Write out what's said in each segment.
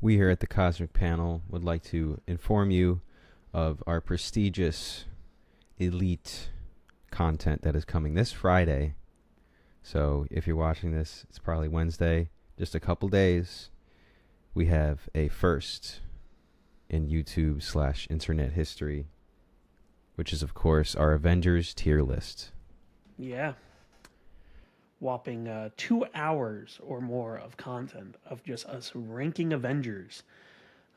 We here at the Cosmic Panel would like to inform you of our prestigious elite content that is coming this Friday. So if you're watching this, it's probably Wednesday, just a couple days. We have a first in YouTube/internet history, which is, of course, our Avengers tier list. Yeah. Whopping 2 hours or more of content of just us ranking Avengers.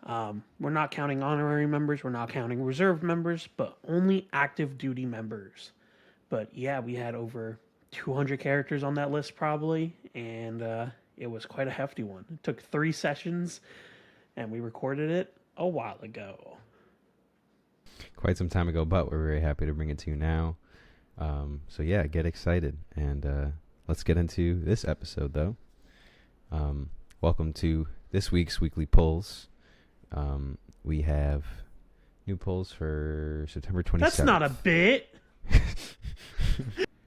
We're not counting honorary members, we're not counting reserved members, but only active duty members. But yeah, we had over 200 characters on that list probably, and it was quite a hefty one. It took 3 sessions, and we recorded it a while ago. Quite some time ago, but we're very happy to bring it to you now. So yeah, get excited, and let's get into this episode, though. Welcome to this week's weekly polls. We have new polls for September 27th. That's not a bit.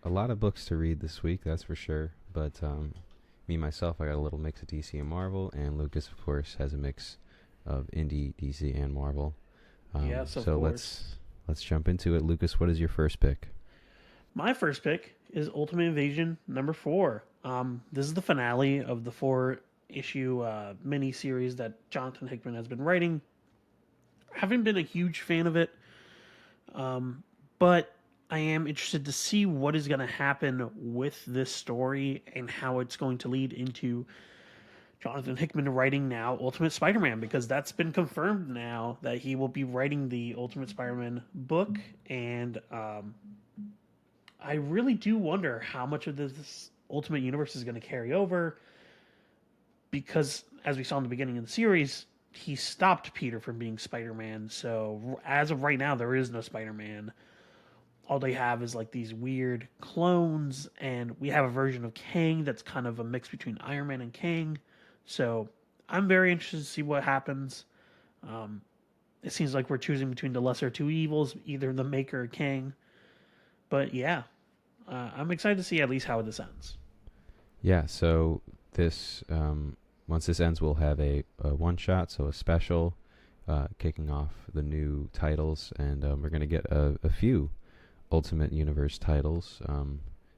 A lot of books to read this week, that's for sure. But me, myself, I got a little mix of DC and Marvel, and Lucas, of course, has a mix of indie, DC, and Marvel. Yes, of so course. let's jump into it. Lucas, what is your first pick? My first pick is Ultimate Invasion number 4. This is the finale of the 4-issue mini-series that Jonathan Hickman has been writing. I haven't been a huge fan of it, but I am interested to see what is going to happen with this story and how it's going to lead into Jonathan Hickman writing now Ultimate Spider-Man, because that's been confirmed now that he will be writing the Ultimate Spider-Man book, and I really do wonder how much of this Ultimate Universe is going to carry over, because as we saw in the beginning of the series, he stopped Peter from being Spider-Man. So as of right now, there is no Spider-Man. All they have is like these weird clones, and we have a version of Kang that's kind of a mix between Iron Man and Kang. So I'm very interested to see what happens. It seems like we're choosing between the lesser two evils, either the Maker or Kang. But yeah, I'm excited to see at least how this ends. Yeah, so this once this ends, we'll have a one-shot, so a special, kicking off the new titles, and we're going to get a few Ultimate Universe titles.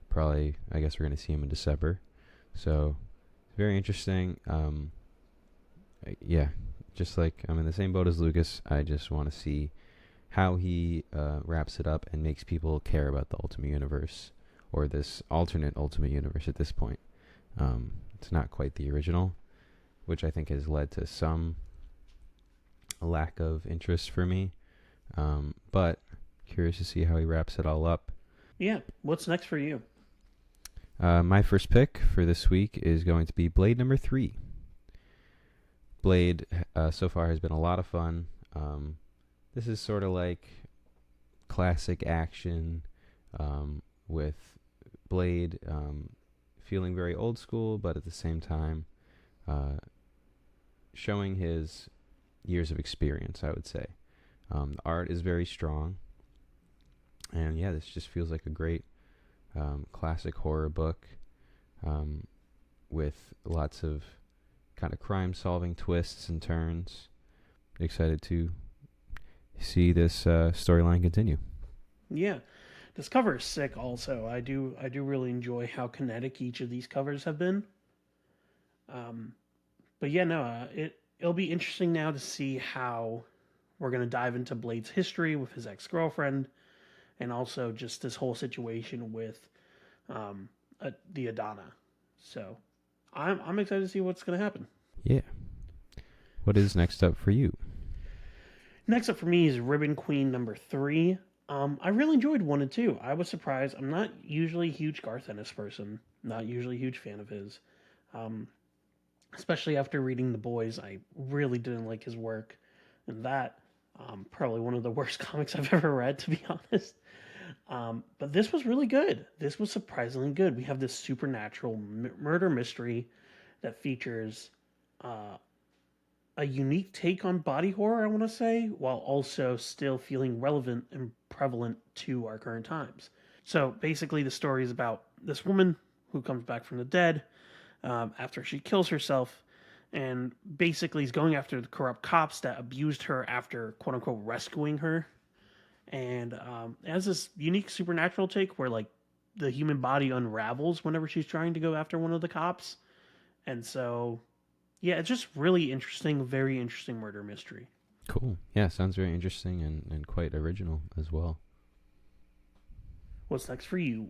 Probably, I guess we're going to see them in December. So, very interesting. Yeah, just like I'm in the same boat as Lucas, I just want to see how he wraps it up and makes people care about the Ultimate Universe, or this alternate Ultimate Universe at this point. It's not quite the original, which I think has led to some lack of interest for me. But curious to see how he wraps it all up. Yeah, what's next for you? My first pick for this week is going to be Blade number 3. Blade so far has been a lot of fun. This is sort of like classic action with Blade feeling very old school, but at the same time showing his years of experience, I would say. The art is very strong. And yeah, this just feels like a great classic horror book with lots of kind of crime-solving twists and turns. Excited to see this storyline continue. Yeah, this cover is sick. Also, I do really enjoy how kinetic each of these covers have been. But yeah, no, it'll be interesting now to see how we're gonna dive into Blade's history with his ex-girlfriend, and also just this whole situation with the Adana. So I'm excited to see what's gonna happen. Yeah. What is next up for you? Next up for me is Ribbon Queen number 3. I really enjoyed 1 and 2. I was surprised. I'm not usually a huge Garth Ennis person. Not usually a huge fan of his. Especially after reading The Boys, I really didn't like his work. And that, probably one of the worst comics I've ever read, to be honest. But this was really good. This was surprisingly good. We have this supernatural murder mystery that features a unique take on body horror, I want to say, while also still feeling relevant and prevalent to our current times. So basically, the story is about this woman who comes back from the dead after she kills herself, and basically he's going after the corrupt cops that abused her after quote unquote rescuing her. And it has this unique supernatural take where like the human body unravels whenever she's trying to go after one of the cops. And so yeah, it's just really interesting, very interesting murder mystery. Cool. Yeah, sounds very interesting and quite original as well. What's next for you?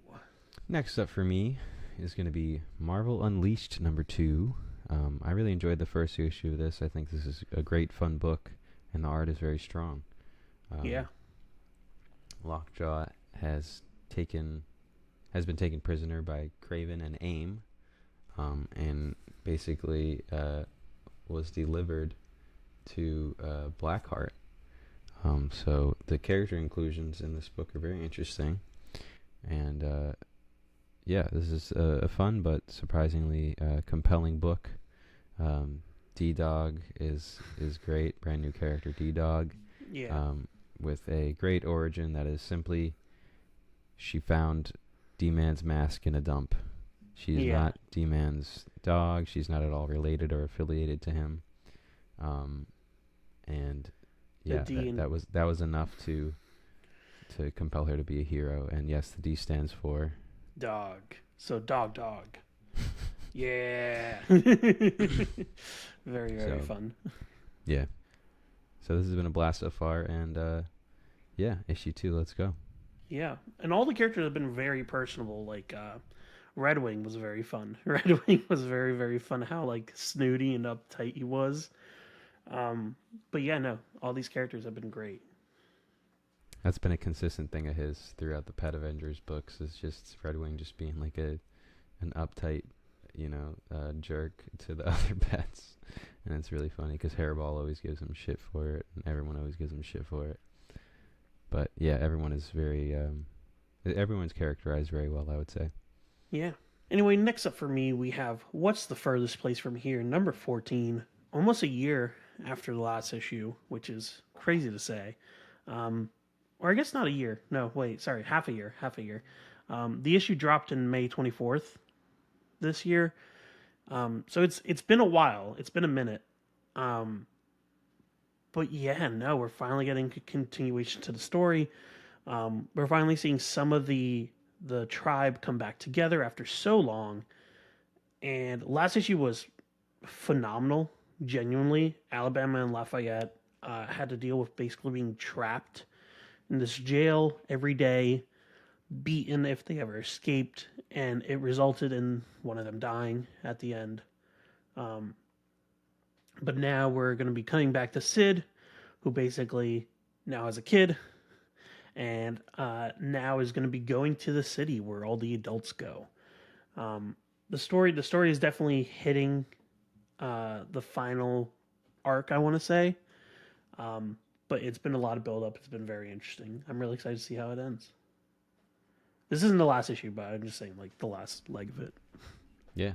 Next up for me is going to be Marvel Unleashed #2. I really enjoyed the first issue of this. I think this is a great, fun book, and the art is very strong. Yeah. Lockjaw has been taken prisoner by Craven and AIM, and basically was delivered to Blackheart. So the character inclusions in this book are very interesting, and yeah, this is a fun but surprisingly compelling book. D-Dog is great, brand new character D-Dog. Yeah. With a great origin that is simply she found D-Man's mask in a dump. She is not D-Man's dog. She's not at all related or affiliated to him. And yeah, that was enough to compel her to be a hero. And yes, the D stands for dog. So dog. Yeah. Very fun. Yeah. So this has been a blast so far, and yeah, issue 2, let's go. Yeah, and all the characters have been very personable. Like Red Wing was very fun. Red Wing was very fun. How like snooty and uptight he was. But yeah, no, all these characters have been great. That's been a consistent thing of his throughout the Pet Avengers books. Is just Red Wing just being like an uptight, jerk to the other pets, and it's really funny because Hairball always gives him shit for it, and everyone always gives him shit for it. But yeah, everyone is everyone's characterized very well, I would say. Yeah. Anyway, next up for me, we have What's the Furthest Place from Here, number 14, almost a year after the last issue, which is crazy to say. Or I guess not a year. No, wait, sorry, half a year. The issue dropped in May 24th this year. So it's been a while. It's been a minute. But yeah, no, we're finally getting a continuation to the story. We're finally seeing some of the tribe come back together after so long. And last issue was phenomenal, genuinely. Alabama and Lafayette had to deal with basically being trapped in this jail every day, beaten if they ever escaped, and it resulted in one of them dying at the end. But now we're going to be cutting back to Sid, who basically now has a kid, and now is going to be going to the city where all the adults go. The story is definitely hitting the final arc, I want to say, but it's been a lot of build up. It's been very interesting. I'm really excited to see how it ends. This isn't the last issue, but I'm just saying, like, the last leg of it. Yeah.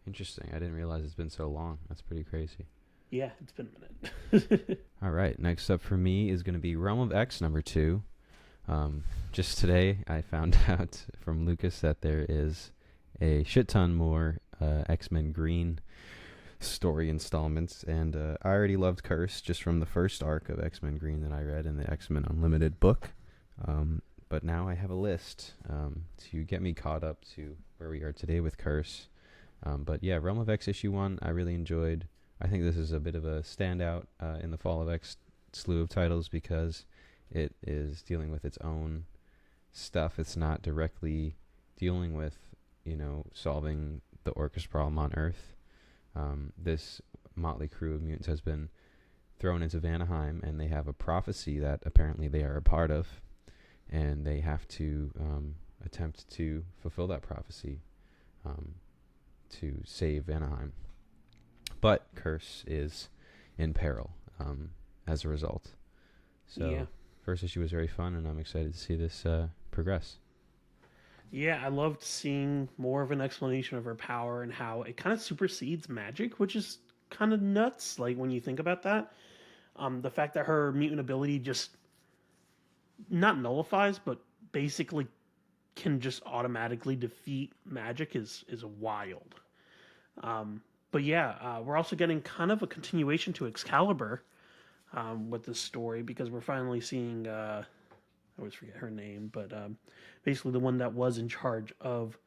Interesting. I didn't realize it's been so long. That's pretty crazy. Yeah, it's been a minute. All right. Next up for me is going to be Realm of X #2. Just today, I found out from Lukas that there is a shit ton more X-Men Green story installments, and I already loved Curse just from the first arc of X-Men Green that I read in the X-Men Unlimited book. But now I have a list to get me caught up to where we are today with Curse. But yeah, Realm of X issue 1, I really enjoyed. I think this is a bit of a standout in the Fall of X slew of titles because it is dealing with its own stuff. It's not directly dealing with, solving the Orcus problem on Earth. This motley crew of mutants has been thrown into Vanaheim, and they have a prophecy that apparently they are a part of, and they have to attempt to fulfill that prophecy to save Vanaheim. But Curse is in peril as a result. So Yeah. First issue was very fun, and I'm excited to see this progress. Yeah, I loved seeing more of an explanation of her power and how it kind of supersedes magic, which is kind of nuts. Like when you think about that, the fact that her mutant ability just not nullifies, but basically can just automatically defeat magic is wild. But yeah, we're also getting kind of a continuation to Excalibur with this story because we're finally seeing. I always forget her name, but basically the one that was in charge of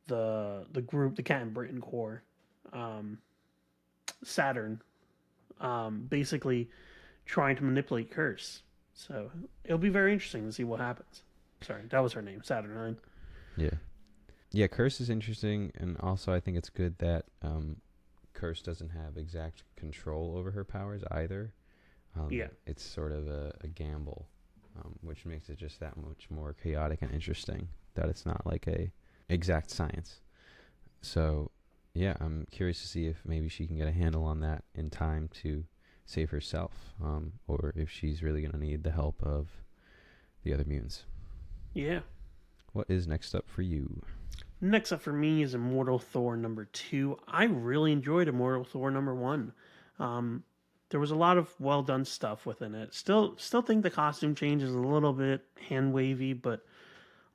the group, the Cat and Britain Corps, um, Saturn, basically trying to manipulate Curse. So it'll be very interesting to see what happens. Sorry, that was her name, Saturnine. Yeah. Yeah, Curse is interesting, and also I think it's good that Curse doesn't have exact control over her powers either. Yeah. It's sort of a gamble, which makes it just that much more chaotic and interesting, that it's not like a exact science. So, yeah, I'm curious to see if maybe she can get a handle on that in time to save herself, or if she's really going to need the help of the other mutants. Yeah. What is next up for you? Next up for me is Immortal Thor #2. I really enjoyed Immortal Thor #1. Um, there was a lot of well done stuff within it. Still think the costume change is a little bit hand wavy, but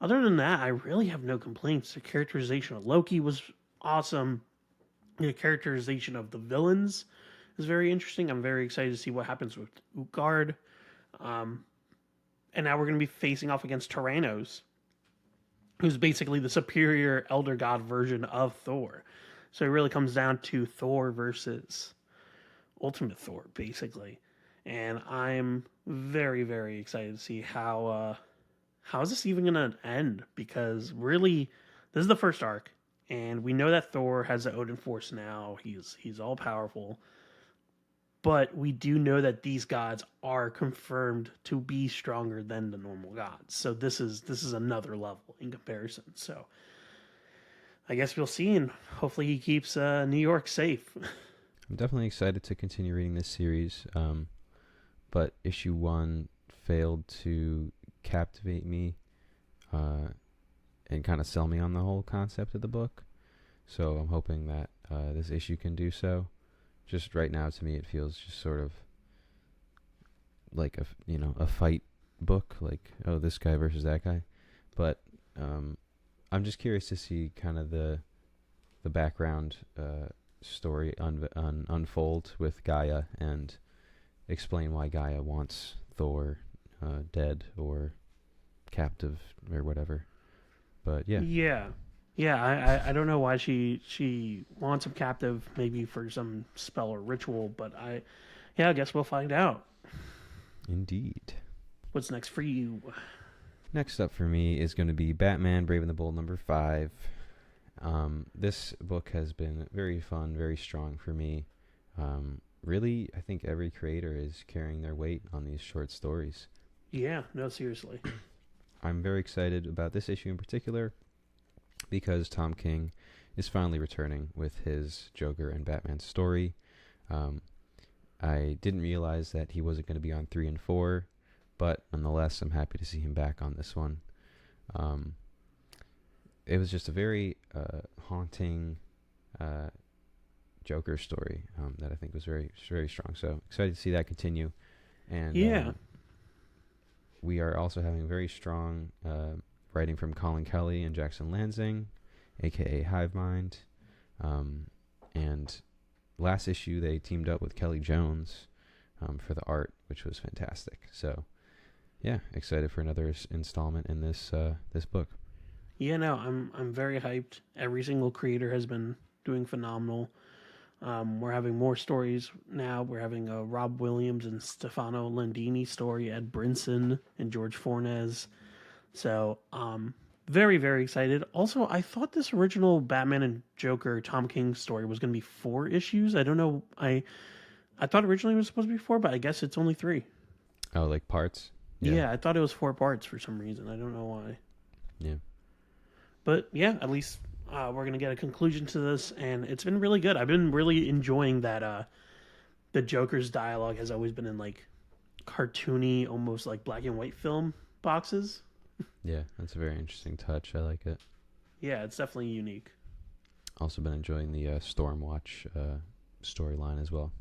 other than that, I really have no complaints. The characterization of Loki was awesome. The characterization of the villains is very interesting. I'm very excited to see what happens with Utgard. Um, and now we're going to be facing off against Tyrannos, who's basically the superior elder god version of Thor. So it really comes down to Thor versus Ultimate Thor, basically. And I'm very, very excited to see how is this even going to end? Because really, this is the first arc, and we know that Thor has the Odin Force now. He's all powerful, but we do know that these gods are confirmed to be stronger than the normal gods. So this is another level in comparison. So I guess we'll see, and hopefully he keeps New York safe. I'm definitely excited to continue reading this series, but issue 1 failed to captivate me and kind of sell me on the whole concept of the book. So I'm hoping that this issue can do so. Just right now, to me, it feels just sort of like a fight book, like, oh, this guy versus that guy. But I'm just curious to see kind of the background story unfold with Gaia and explain why Gaia wants Thor dead or captive or whatever. But yeah. Yeah. I don't know why she wants him captive, maybe for some spell or ritual, but I guess we'll find out. Indeed. What's next for you? Next up for me is going to be Batman Brave and the Bold #5. This book has been very fun, very strong for me. Really, I think every creator is carrying their weight on these short stories. Yeah, no, seriously. I'm very excited about this issue in particular because Tom King is finally returning with his Joker and Batman story. I didn't realize that he wasn't going to be on 3 and 4, but nonetheless, I'm happy to see him back on this one. It was just a very haunting Joker story that I think was very, very strong. So excited to see that continue. And yeah. We are also having very strong writing from Colin Kelly and Jackson Lansing, a.k.a. Hive Mind. And last issue, they teamed up with Kelly Jones for the art, which was fantastic. So, yeah, excited for another installment in this book. Yeah, no, I'm very hyped. Every single creator has been doing phenomenal. We're having more stories now. We're having a Rob Williams and Stefano Landini story, Ed Brinson and George Fornes. So, very, very excited. Also, I thought this original Batman and Joker Tom King story was going to be 4 issues. I don't know. I thought originally it was supposed to be 4, but I guess it's only 3. Oh, like parts? Yeah, I thought it was 4 parts for some reason. I don't know why. Yeah. But yeah, at least we're going to get a conclusion to this, and it's been really good. I've been really enjoying that the Joker's dialogue has always been in like cartoony, almost like black and white film boxes. Yeah, that's a very interesting touch. I like it. Yeah, it's definitely unique. Also been enjoying the Stormwatch storyline as well.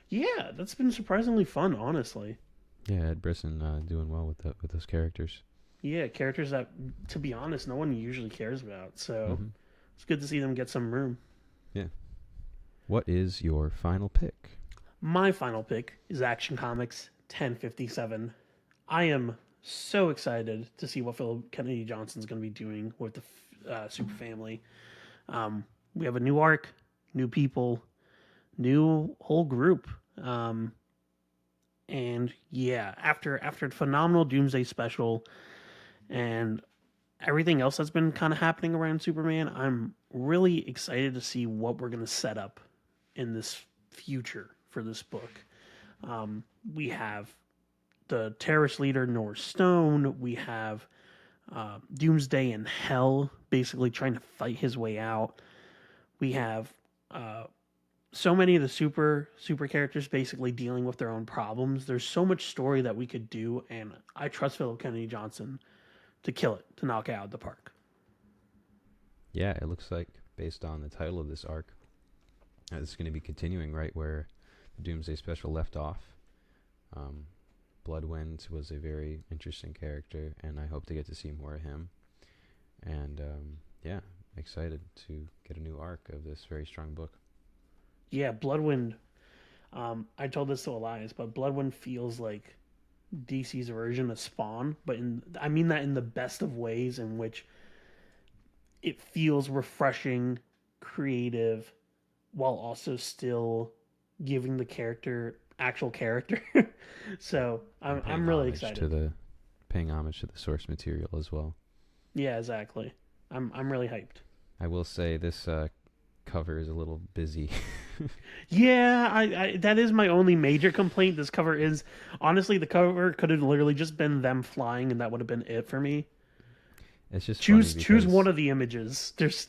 Yeah, that's been surprisingly fun, honestly. Yeah, Ed Brisson doing well with those characters. Yeah, characters that, to be honest, no one usually cares about. So it's good to see them get some room. Yeah. What is your final pick? My final pick is Action Comics 1057. I am so excited to see what Philip Kennedy Johnson's going to be doing with the Super Family. We have a new arc, new people, new whole group. And yeah, after a phenomenal Doomsday special and everything else that's been kind of happening around Superman, I'm really excited to see what we're going to set up in this future for this book. We have the terrorist leader North Stone. We have Doomsday in Hell, basically trying to fight his way out. We have so many of the super characters basically dealing with their own problems. There's so much story that we could do, and I trust Philip Kennedy Johnson to kill it, to knock it out of the park. Yeah, it looks like, based on the title of this arc, it's going to be continuing right where the Doomsday Special left off. Bloodwind was a very interesting character, and I hope to get to see more of him. And yeah, excited to get a new arc of this very strong book. Yeah, Bloodwind. I told this to Elias, but Bloodwind feels like DC's version of Spawn, but I mean that in the best of ways, in which it feels refreshing, creative, while also still giving the character actual character. So I'm really excited. Paying homage to the source material as well. Yeah, exactly. I'm really hyped. I will say this cover is a little busy. Yeah, I that is my only major complaint. This cover is, honestly, the cover could have literally just been them flying, and that would have been it for me. It's just choose one of the images. There's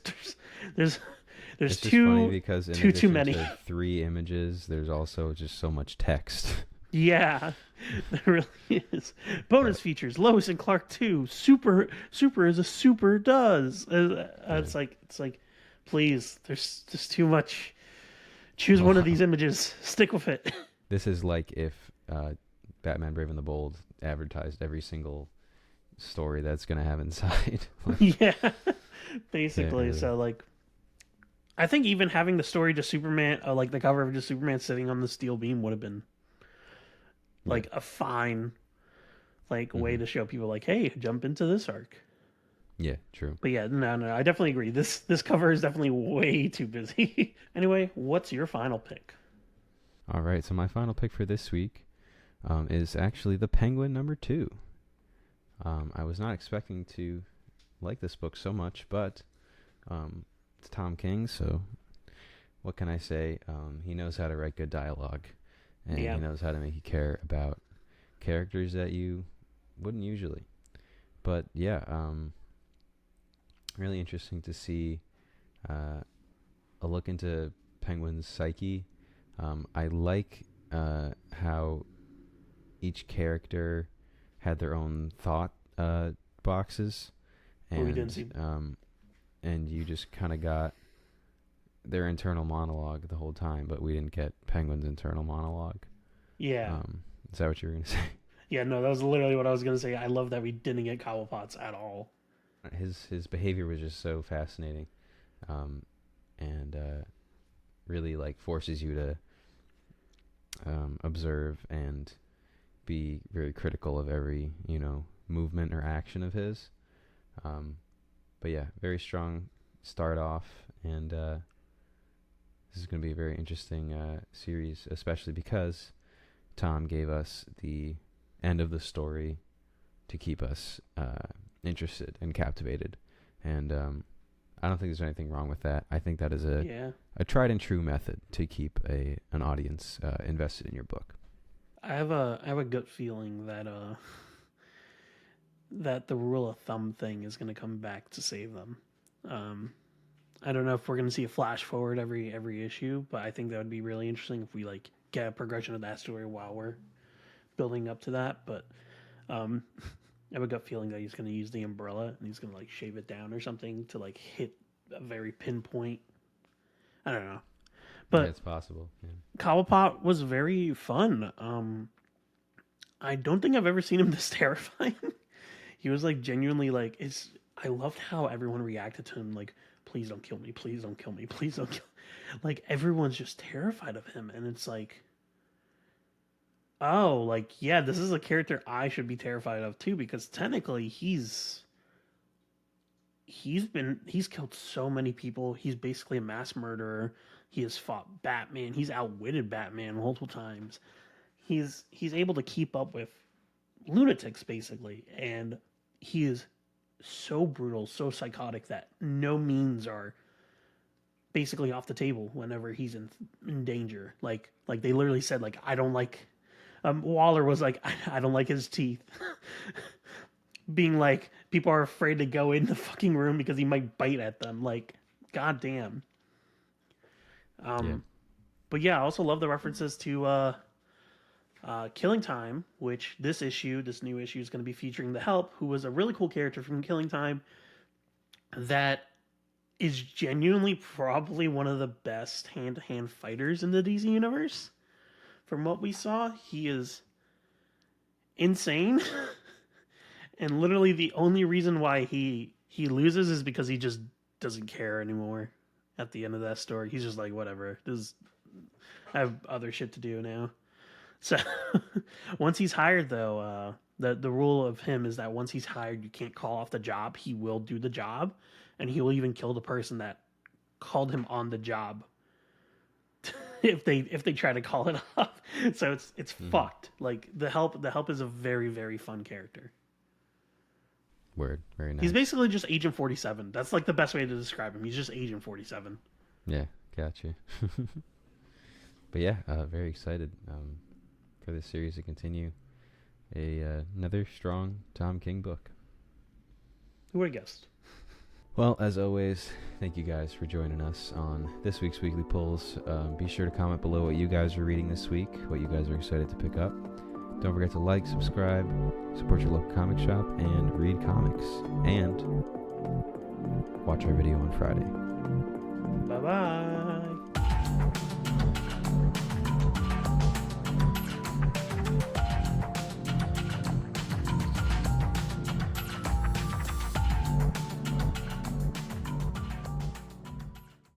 it's too funny because in too many. To 3 images, there's also just so much text. Yeah, there really is. Bonus features: Lois and Clark 2. Super is a super does. It's like, please. There's just too much. Choose one of these images. Stick with it. This is like if Batman Brave and the Bold advertised every single story that's gonna have inside. Yeah, basically. Yeah. So like, I think even having the story to Superman, like the cover of just Superman sitting on the steel beam, would have been like a fine way to show people like, hey, jump into this arc. Yeah, true. But yeah, no, I definitely agree. This cover is definitely way too busy. Anyway, what's your final pick? All right, so my final pick for this week is actually The Penguin #2. I was not expecting to like this book so much, but it's Tom King, so what can I say? He knows how to write good dialogue, and he knows how to make you care about characters that you wouldn't usually. But yeah, really interesting to see a look into Penguin's psyche. I like how each character had their own thought boxes, and you just kind of got their internal monologue the whole time, but we didn't get Penguin's internal monologue. Yeah. Is that what you were gonna say? Yeah, no, that was literally what I was gonna say. I love that we didn't get Cobblepot's at all. His behavior was just so fascinating, and really like forces you to observe and be very critical of every movement or action of his. But yeah, very strong start off, and this is going to be a very interesting series, especially because Tom gave us the end of the story to keep us interested and captivated, and I don't think there's anything wrong with that. I think that is a tried and true method to keep an audience invested in your book. I have a gut feeling that that the rule of thumb thing is going to come back to save them. I don't know if we're going to see a flash forward every issue, but I think that would be really interesting if we get a progression of that story while we're building up to that. But I have a gut feeling that he's going to use the umbrella and he's going to shave it down or something to hit a very pinpoint. I don't know, but it's possible. Yeah. Cobblepot was very fun. I don't think I've ever seen him this terrifying. He was genuinely I loved how everyone reacted to him. Please don't kill me. Please don't kill me. Please don't kill. like everyone's just terrified of him, and it's like, oh, like yeah, this is a character I should be terrified of too, because technically he's killed so many people. He's basically a mass murderer. He has fought Batman. He's outwitted Batman multiple times. He's able to keep up with lunatics basically, and he is so brutal, so psychotic that no means are basically off the table whenever he's in danger. Like they literally said like I don't like Waller was like I don't like his teeth. Being like people are afraid to go in the fucking room because he might bite at them. Like goddamn. Yeah. But yeah, I also love the references to Killing Time, which this new issue, is going to be featuring the Help, who was a really cool character from Killing Time that is genuinely probably one of the best hand-to-hand fighters in the DC universe. From what we saw, he is insane, and literally the only reason why he loses is because he just doesn't care anymore. At the end of that story, he's just like, whatever. I have other shit to do now. So once he's hired, though, the rule of him is that once he's hired, you can't call off the job. He will do the job, and he will even kill the person that called him on the job if they try to call it off. So it's fucked. Like the help is a very, very fun character. Word. Very nice. He's basically just Agent 47. That's like the best way to describe him. He's just Agent 47. Yeah, gotcha. But yeah, very excited for this series to continue. Another strong Tom King book. Who would have guessed? Well, as always, thank you guys for joining us on this week's Weekly Pulls. Be sure to comment below what you guys are reading this week, what you guys are excited to pick up. Don't forget to like, subscribe, support your local comic shop, and read comics. And watch our video on Friday. Bye-bye.